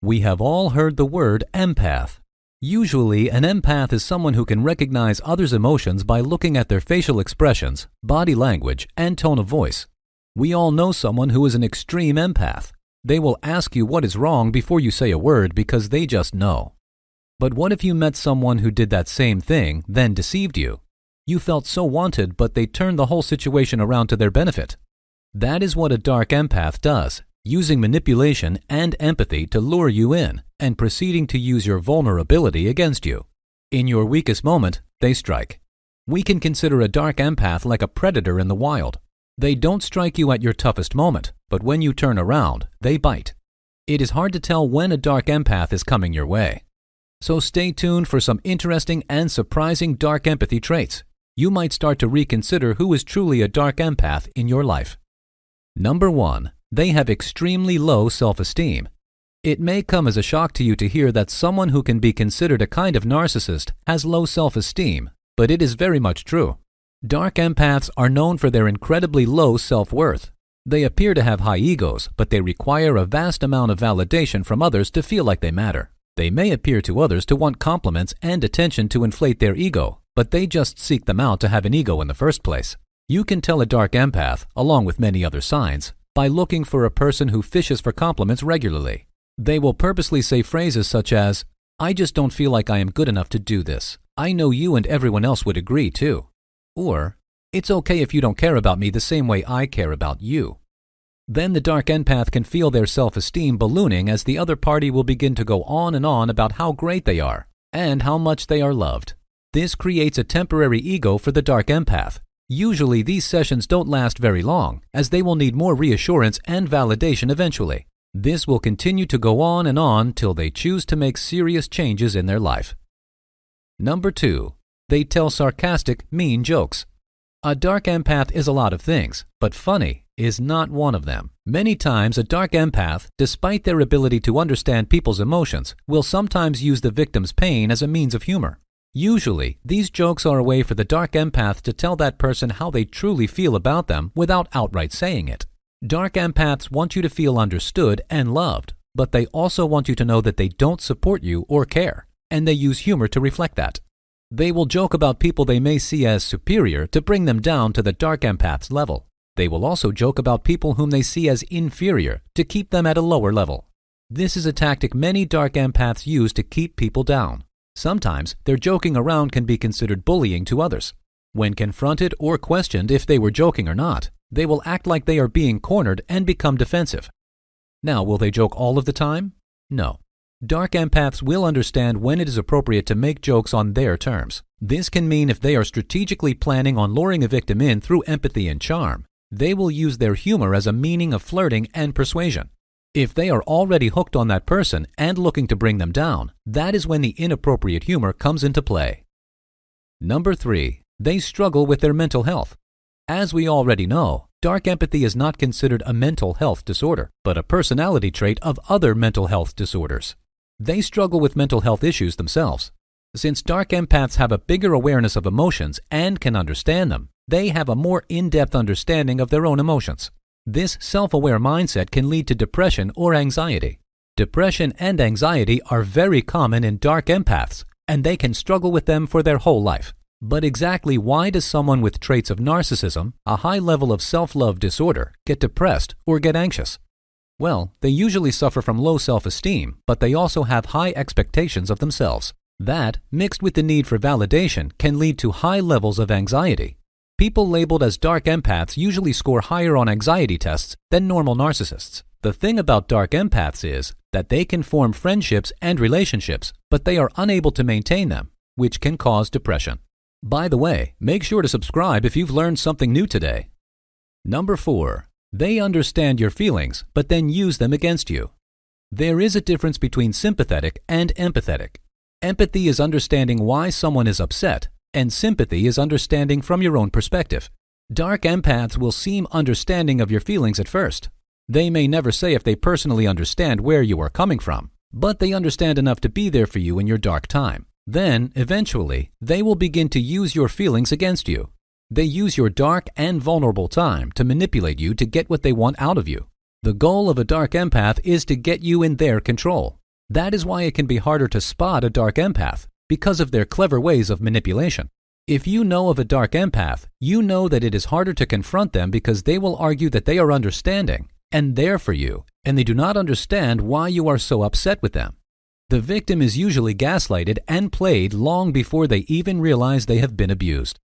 We have all heard the word empath. Usually, an empath is someone who can recognize others' emotions by looking at their facial expressions, body language, and tone of voice. We all know someone who is an extreme empath. They will ask you what is wrong before you say a word because they just know. But what if you met someone who did that same thing, then deceived you? You felt so wanted, but they turned the whole situation around to their benefit. That is what a dark empath does, using manipulation and empathy to lure you in and proceeding to use your vulnerability against you. In your weakest moment, they strike. We can consider a dark empath like a predator in the wild. They don't strike you at your toughest moment, but when you turn around, they bite. It is hard to tell when a dark empath is coming your way. So stay tuned for some interesting and surprising dark empathy traits. You might start to reconsider who is truly a dark empath in your life. Number 1. They have extremely low self-esteem. It may come as a shock to you to hear that someone who can be considered a kind of narcissist has low self-esteem, but it is very much true. Dark empaths are known for their incredibly low self-worth. They appear to have high egos, but they require a vast amount of validation from others to feel like they matter. They may appear to others to want compliments and attention to inflate their ego, but they just seek them out to have an ego in the first place. You can tell a dark empath, along with many other signs, by looking for a person who fishes for compliments regularly. They will purposely say phrases such as, "I just don't feel like I am good enough to do this. I know you and everyone else would agree too." Or, "It's okay if you don't care about me the same way I care about you." Then the dark empath can feel their self-esteem ballooning as the other party will begin to go on and on about how great they are and how much they are loved. This creates a temporary ego for the dark empath. Usually these sessions don't last very long, as they will need more reassurance and validation eventually. This will continue to go on and on till they choose to make serious changes in their life. Number 2. They tell sarcastic, mean jokes. A dark empath is a lot of things, but funny is not one of them. Many times a dark empath, despite their ability to understand people's emotions, will sometimes use the victim's pain as a means of humor. Usually, these jokes are a way for the dark empath to tell that person how they truly feel about them without outright saying it. Dark empaths want you to feel understood and loved, but they also want you to know that they don't support you or care, and they use humor to reflect that. They will joke about people they may see as superior to bring them down to the dark empath's level. They will also joke about people whom they see as inferior to keep them at a lower level. This is a tactic many dark empaths use to keep people down. Sometimes their joking around can be considered bullying to others. When confronted or questioned if they were joking or not, they will act like they are being cornered and become defensive. Now, will they joke all of the time? No. Dark empaths will understand when it is appropriate to make jokes on their terms. This can mean if they are strategically planning on luring a victim in through empathy and charm, they will use their humor as a meaning of flirting and persuasion. If they are already hooked on that person and looking to bring them down, that is when the inappropriate humor comes into play. Number 3. They struggle with their mental health. As we already know, dark empathy is not considered a mental health disorder, but a personality trait of other mental health disorders. They struggle with mental health issues themselves. Since dark empaths have a bigger awareness of emotions and can understand them, they have a more in-depth understanding of their own emotions. This self-aware mindset can lead to depression or anxiety. Depression and anxiety are very common in dark empaths, and they can struggle with them for their whole life. But exactly why does someone with traits of narcissism, a high level of self-love disorder, get depressed or get anxious? Well, they usually suffer from low self-esteem, but they also have high expectations of themselves. That, mixed with the need for validation, can lead to high levels of anxiety. People labeled as dark empaths usually score higher on anxiety tests than normal narcissists. The thing about dark empaths is that they can form friendships and relationships, but they are unable to maintain them, which can cause depression. By the way, make sure to subscribe if you've learned something new today. Number 4. They understand your feelings, but then use them against you. There is a difference between sympathetic and empathetic. Empathy is understanding why someone is upset, and sympathy is understanding from your own perspective. Dark empaths will seem understanding of your feelings at first. They may never say if they personally understand where you are coming from, but they understand enough to be there for you in your dark time. Then, eventually, they will begin to use your feelings against you. They use your dark and vulnerable time to manipulate you to get what they want out of you. The goal of a dark empath is to get you in their control. That is why it can be harder to spot a dark empath, because of their clever ways of manipulation. If you know of a dark empath, you know that it is harder to confront them because they will argue that they are understanding and there for you, and they do not understand why you are so upset with them. The victim is usually gaslighted and played long before they even realize they have been abused.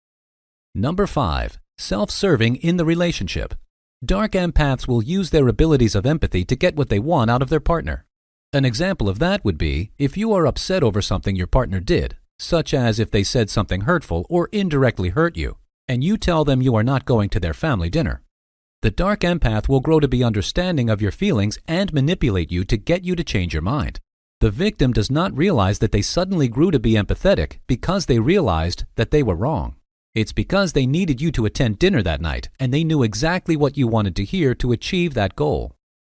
Number 5. Self-serving in the relationship. Dark empaths will use their abilities of empathy to get what they want out of their partner. An example of that would be if you are upset over something your partner did, such as if they said something hurtful or indirectly hurt you, and you tell them you are not going to their family dinner. The dark empath will grow to be understanding of your feelings and manipulate you to get you to change your mind. The victim does not realize that they suddenly grew to be empathetic because they realized that they were wrong. It's because they needed you to attend dinner that night, and they knew exactly what you wanted to hear to achieve that goal.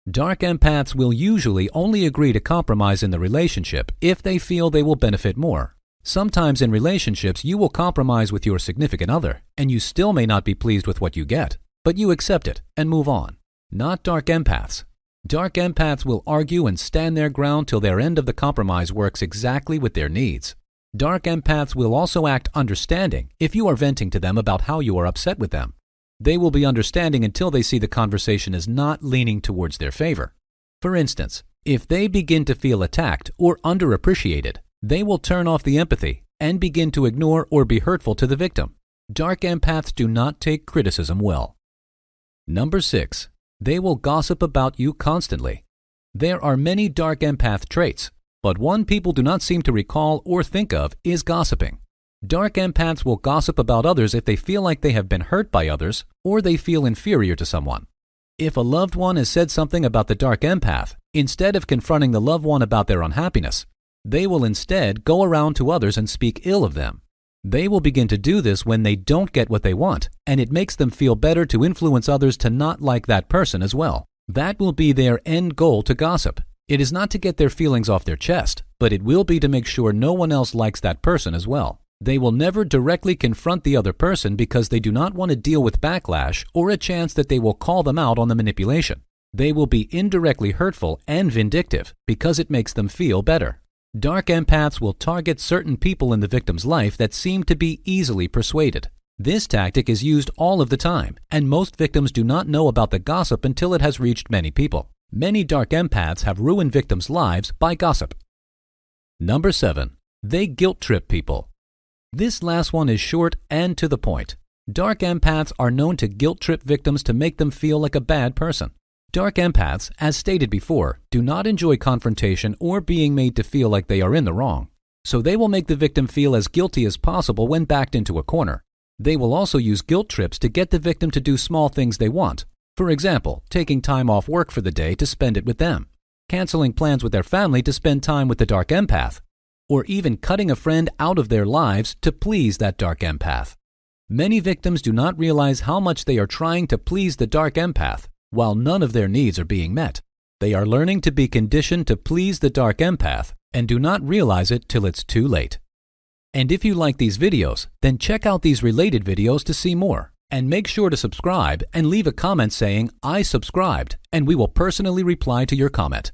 Dark empaths will usually only agree to compromise in the relationship if they feel they will benefit more. Sometimes in relationships you will compromise with your significant other, and you still may not be pleased with what you get, but you accept it and move on. Not dark empaths. Dark empaths will argue and stand their ground till their end of the compromise works exactly with their needs. Dark empaths will also act understanding if you are venting to them about how you are upset with them. They will be understanding until they see the conversation is not leaning towards their favor. For instance, if they begin to feel attacked or underappreciated, they will turn off the empathy and begin to ignore or be hurtful to the victim. Dark empaths do not take criticism well. Number 6. They will gossip about you constantly. There are many dark empath traits, but one people do not seem to recall or think of is gossiping. Dark empaths will gossip about others if they feel like they have been hurt by others or they feel inferior to someone. If a loved one has said something about the dark empath, instead of confronting the loved one about their unhappiness, they will instead go around to others and speak ill of them. They will begin to do this when they don't get what they want, and it makes them feel better to influence others to not like that person as well. That will be their end goal to gossip. It is not to get their feelings off their chest, but it will be to make sure no one else likes that person as well. They will never directly confront the other person because they do not want to deal with backlash or a chance that they will call them out on the manipulation. They will be indirectly hurtful and vindictive because it makes them feel better. Dark empaths will target certain people in the victim's life that seem to be easily persuaded. This tactic is used all of the time, and most victims do not know about the gossip until it has reached many people. Many dark empaths have ruined victims' lives by gossip. Number 7. They guilt trip people. This last one is short and to the point. Dark empaths are known to guilt trip victims to make them feel like a bad person. Dark empaths, as stated before, do not enjoy confrontation or being made to feel like they are in the wrong. So they will make the victim feel as guilty as possible when backed into a corner. They will also use guilt trips to get the victim to do small things they want. For example, taking time off work for the day to spend it with them, canceling plans with their family to spend time with the dark empath, or even cutting a friend out of their lives to please that dark empath. Many victims do not realize how much they are trying to please the dark empath, while none of their needs are being met. They are learning to be conditioned to please the dark empath and do not realize it till it's too late. And if you like these videos, then check out these related videos to see more. And make sure to subscribe and leave a comment saying, "I subscribed," and we will personally reply to your comment.